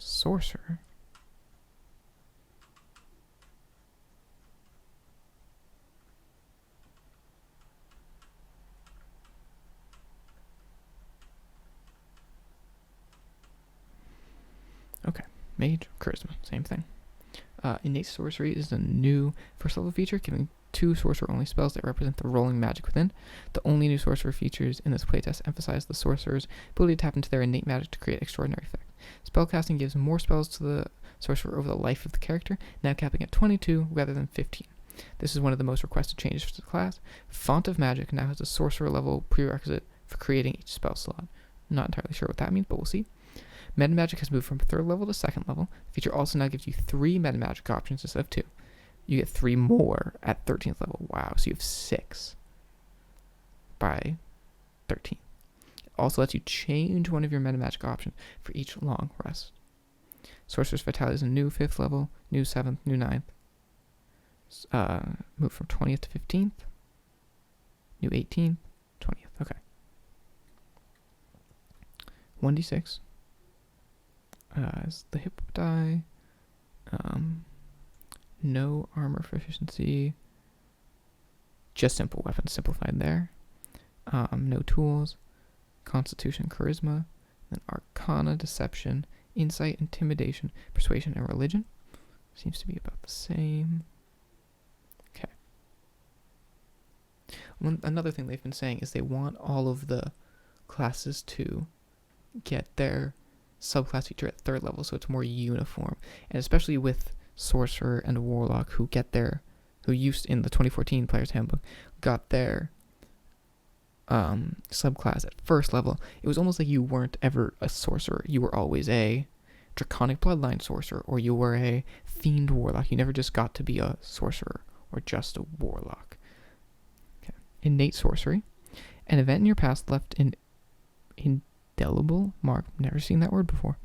Sorcerer. Okay, Mage, Charisma, same thing. Innate Sorcery is a new first level feature, giving 2 sorcerer-only spells that represent the rolling magic within. The only new sorcerer features in this playtest emphasize the sorcerer's ability to tap into their innate magic to create extraordinary effect. Spellcasting gives more spells to the sorcerer over the life of the character, now capping at 22 rather than 15. This is one of the most requested changes for the class. Font of Magic now has a sorcerer level prerequisite for creating each spell slot. Not entirely sure what that means, but we'll see. Meta Magic has moved from 3rd level to 2nd level. The feature also now gives you 3 Meta Magic options instead of 2. You get 3 more at 13th level. Wow, so you have 6 by 13. It also lets you change one of your Meta Magic options for each long rest. Sorcerer's Vitality is a new 5th level, new 7th, new 9th. Move from 20th to 15th. New 18th, 20th. Okay. 1d6. Is the hip die. No armor proficiency. Just simple weapons simplified there. No tools. Constitution, Charisma. Then Arcana, Deception, Insight, Intimidation, Persuasion, and Religion. Seems to be about the same. Okay. Another thing they've been saying is they want all of the classes to get their subclass feature at 3rd level, so it's more uniform. And especially with Sorcerer and Warlock, who used in the 2014 Player's Handbook, got their subclass at 1st level, it was almost like you weren't ever a Sorcerer. You were always a Draconic Bloodline Sorcerer, or you were a Fiend Warlock. You never just got to be a Sorcerer, or just a Warlock. Okay. Innate Sorcery. An event in your past left an indelible mark, never seen that word before,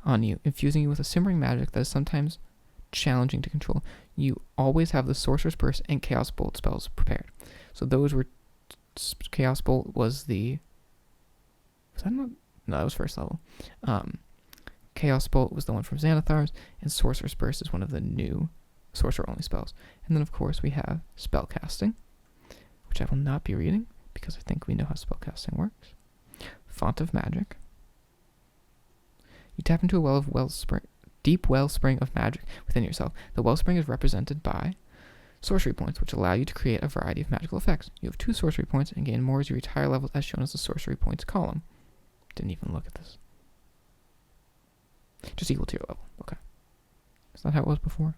on you, infusing you with a simmering magic that is sometimes challenging to control. You always have the Sorcerer's Burst and Chaos Bolt spells prepared. So those were... Chaos Bolt was the... Was that not... No, that was 1st level. Chaos Bolt was the one from Xanathar's, and Sorcerer's Burst is one of the new sorcerer-only spells. And then, of course, we have Spellcasting, which I will not be reading, because I think we know how spellcasting works. Font of Magic. You tap into a deep wellspring of magic within yourself. The wellspring is represented by sorcery points, which allow you to create a variety of magical effects. You have 2 sorcery points and gain more as you reach higher levels, as shown as the sorcery points column. Didn't even look at this. Just equal to your level. Okay. Is that how it was before?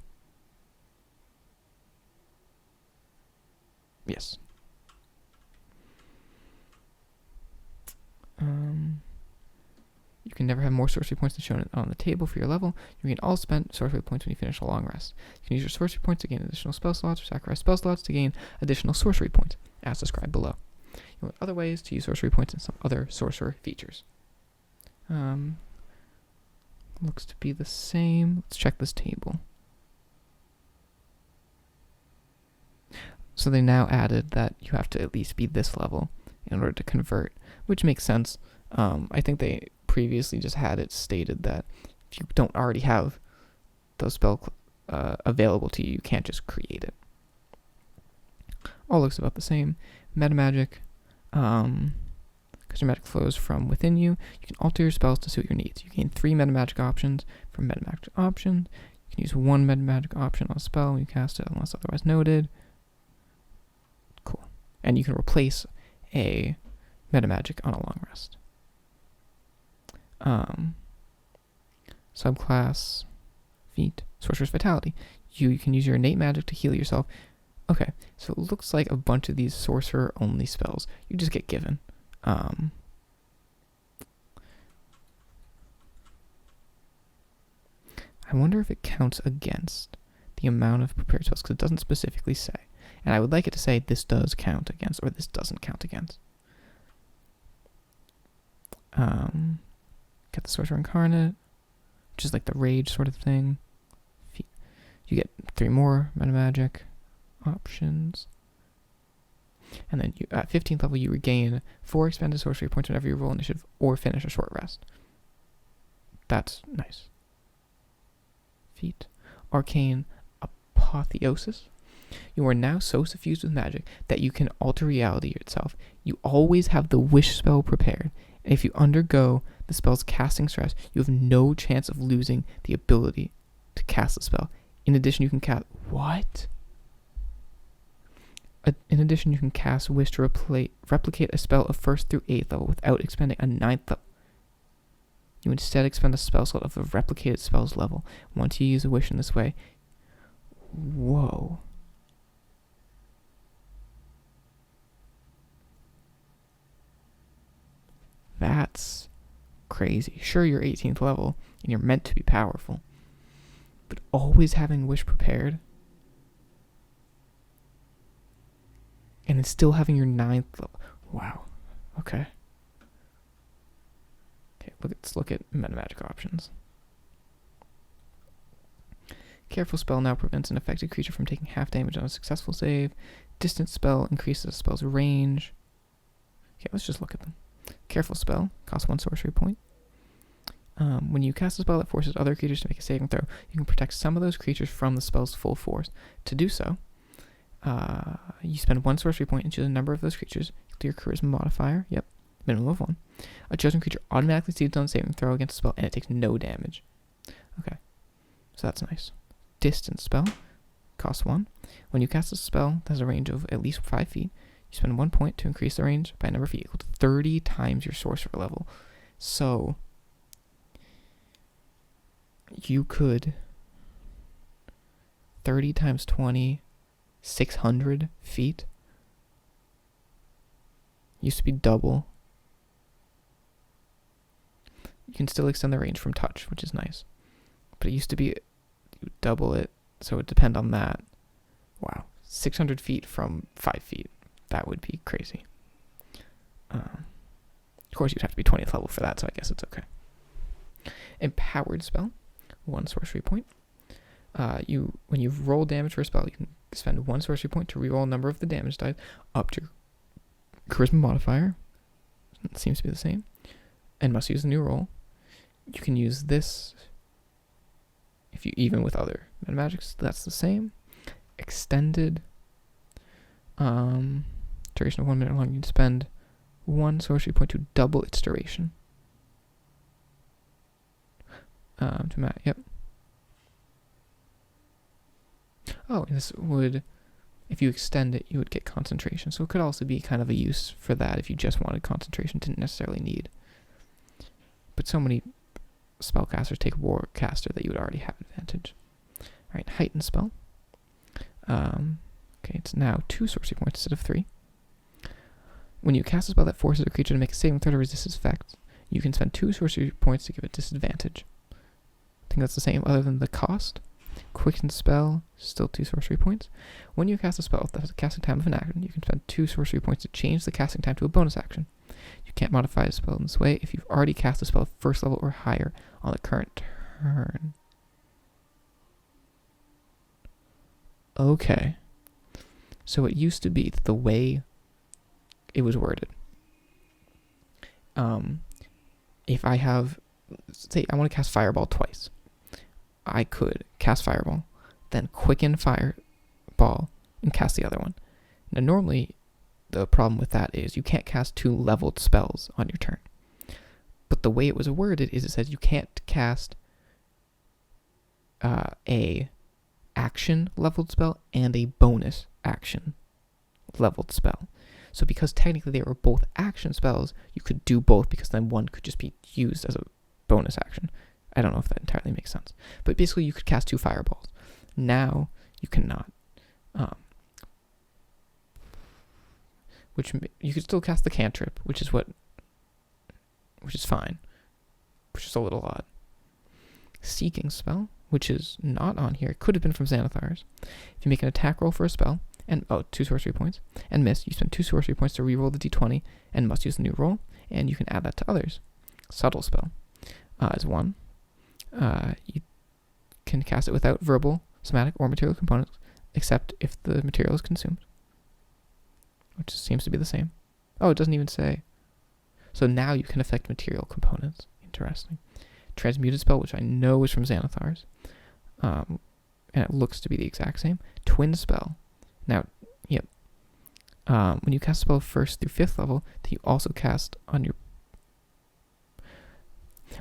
Yes. You can never have more sorcery points than shown on the table for your level. You gain all spent sorcery points when you finish a long rest. You can use your sorcery points to gain additional spell slots, or sacrifice spell slots to gain additional sorcery points, as described below. You have other ways to use sorcery points and some other sorcerer features. Looks to be the same. Let's check this table. So they now added that you have to at least be this level in order to convert, which makes sense. I think they previously just had it stated that if you don't already have those spells available to you, you can't just create it. All looks about the same. Meta Magic, because your magic flows from within you, you can alter your spells to suit your needs. You gain 3 Meta Magic options from Meta Magic options. You can use 1 Meta Magic option on a spell when you cast it, unless otherwise noted. Cool. And you can replace a Meta Magic on a long rest. Subclass feat, Sorcerer's Vitality. You can use your innate magic to heal yourself. Okay, so it looks like a bunch of these sorcerer-only spells you just get given. I wonder if it counts against the amount of prepared spells, because it doesn't specifically say. And I would like it to say this does count against, or this doesn't count against. Get the Sorcerer Incarnate, which is like the Rage sort of thing. You get 3 more Meta Magic options. And then at 15th level, you regain 4 expended sorcery points whenever you roll initiative or finish a short rest. That's nice. feet. Arcane Apotheosis. You are now so suffused with magic that you can alter reality itself. You always have the wish spell prepared, and if you undergo the spell's casting stress, you have no chance of losing the ability to cast the spell. In addition, you can cast... What? In addition, you can cast Wish to replicate a spell of 1st through 8th level without expending a 9th level. You instead expend a spell slot of the replicated spell's level. Once you use a wish in this way... Whoa. That's crazy. Sure, you're 18th level, and you're meant to be powerful. But always having wish prepared... And then still having your 9th level. Wow. Okay. Okay, let's look at meta magic options. Careful spell now prevents an affected creature from taking half damage on a successful save. Distant spell increases a spell's range. Okay, let's just look at them. Careful spell costs 1 sorcery point. When you cast a spell that forces other creatures to make a saving throw, you can protect some of those creatures from the spell's full force. To do so, you spend 1 sorcery point and choose a number of those creatures. Your charisma modifier, yep, minimum of 1. A chosen creature automatically succeeds on a saving throw against a spell, and it takes no damage. Okay, so that's nice. Distance spell costs 1. When you cast a spell that has a range of at least 5 feet, you spend 1 point to increase the range by a number of feet equal to 30 times your sorcerer level. So you could 30 times 20, 600 feet. Used to be double. You can still extend the range from touch, which is nice. But it used to be you double it, so it would depend on that. Wow. 600 feet from 5 feet. That would be crazy. Of course, you'd have to be 20th level for that, so I guess it's okay. Empowered spell. 1 sorcery point. When you roll damage for a spell, you can spend 1 sorcery point to reroll a number of the damage dice up to your charisma modifier. It seems to be the same. And must use a new roll. You can use this if you even with other meta magics. That's the same. Extended. Duration of 1 minute long. You can spend 1 sorcery point to double its duration. Yep. Oh, and this would, if you extend it, you would get concentration. So it could also be kind of a use for that if you just wanted concentration, didn't necessarily need. But so many spellcasters take Warcaster that you would already have advantage. Alright, heightened spell. Okay, it's now 2 sorcery points instead of 3. When you cast a spell that forces a creature to make a saving throw to resist its effects, you can spend 2 sorcery points to give it disadvantage. I think that's the same other than the cost. Quicken spell, still 2 sorcery points. When you cast a spell that has a casting time of an action, you can spend 2 sorcery points to change the casting time to a bonus action. You can't modify a spell in this way if you've already cast a spell of 1st level or higher on the current turn. Okay. So it used to be that the way it was worded, if I have, say I want to cast Fireball twice, I could cast Fireball, then quicken Fireball, and cast the other one. Now normally, the problem with that is you can't cast 2 leveled spells on your turn. But the way it was worded is it says you can't cast a action leveled spell and a bonus action leveled spell. So because technically they were both action spells, you could do both because then one could just be used as a bonus action. I don't know if that entirely makes sense. But basically you could cast 2 fireballs. Now you cannot. Which you could still cast the cantrip, which is fine. Which is a little odd. Seeking spell, which is not on here. It could have been from Xanathar's. If you make an attack roll for a spell, and 2 sorcery points, and miss, you spend 2 sorcery points to reroll the d20, and must use the new roll, and you can add that to others. Subtle spell is 1. You can cast it without verbal, somatic, or material components, except if the material is consumed. Which seems to be the same. Oh, it doesn't even say. So now you can affect material components. Interesting. Transmuted spell, which I know is from Xanathar's. and it looks to be the exact same. Twin spell. Now, yep. When you cast a spell 1st through 5th level that you also cast on your...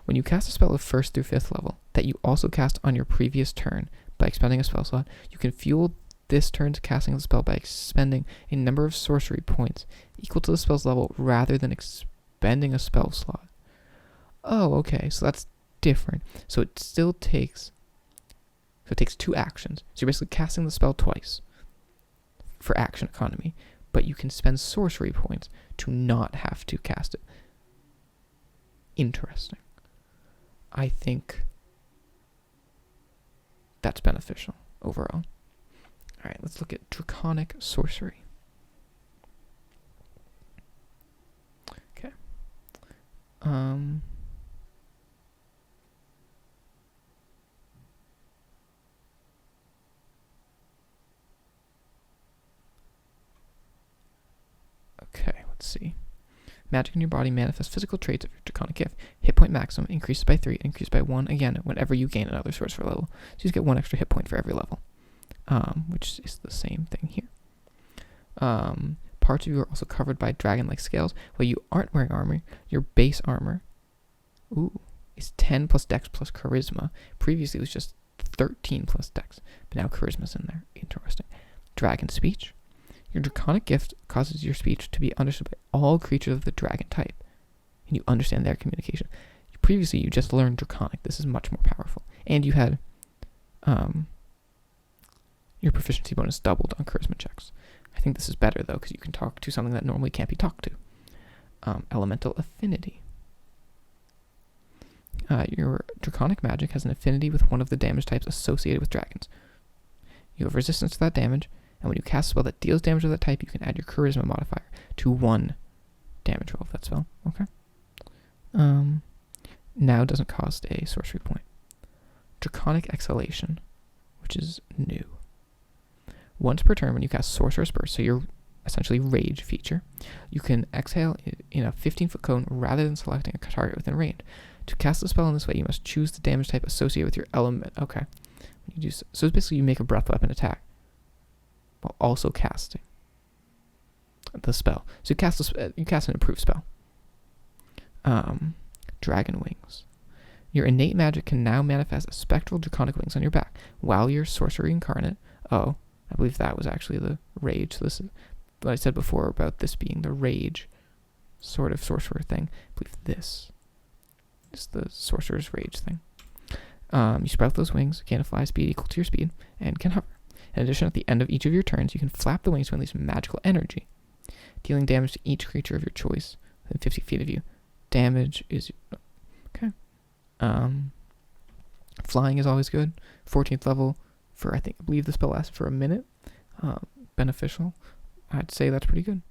When you cast a spell of 1st through 5th level that you also cast on your previous turn by expending a spell slot, you can fuel this turn's casting of the spell by expending a number of sorcery points equal to the spell's level rather than expending a spell slot. Oh, okay, so that's different. So it still takes... So it takes 2 actions. So you're basically casting the spell twice for action economy, but you can spend sorcery points to not have to cast it. Interesting. I think that's beneficial overall. All right, let's look at Draconic Sorcery. Okay. Okay, let's see. Magic in your body manifests physical traits of your Draconic gift. Hit point maximum increases by 3, increases by 1 again whenever you gain another sorcerer level. So you just get 1 extra hit point for every level, which is the same thing here. Parts of you are also covered by dragon-like scales. While you aren't wearing armor, your base armor is 10 plus dex plus charisma. Previously it was just 13 plus dex, but now charisma's in there. Interesting. Dragon speech. Your Draconic gift causes your speech to be understood by all creatures of the dragon type, and you understand their communication. Previously, you just learned Draconic. This is much more powerful. And you had your proficiency bonus doubled on charisma checks. I think this is better, though, because you can talk to something that normally can't be talked to. Elemental affinity. Your Draconic magic has an affinity with one of the damage types associated with dragons. You have resistance to that damage, and when you cast a spell that deals damage of that type, you can add your charisma modifier to 1 damage roll of that spell. Okay. Now it doesn't cost a sorcery point. Draconic exhalation, which is new. Once per turn, when you cast Sorcerer's Burst, so your essentially rage feature, you can exhale in a 15-foot cone rather than selecting a target within range. To cast the spell in this way, you must choose the damage type associated with your element. Okay. So it's basically you make a breath weapon attack while also casting the spell. So you cast an improved spell. Dragon wings. Your innate magic can now manifest as spectral draconic wings on your back while you're sorcery incarnate. Oh, I believe that was actually the rage. So this is what I said before about this being the rage sort of sorcerer thing. I believe this is the sorcerer's rage thing. You sprout those wings, gain a fly speed equal to your speed, and can hover. In addition, at the end of each of your turns, you can flap the wings to unleash magical energy, dealing damage to each creature of your choice within 50 feet of you. Damage is... Okay. Flying is always good. 14th level for, I believe the spell lasts for a minute. Beneficial. I'd say that's pretty good.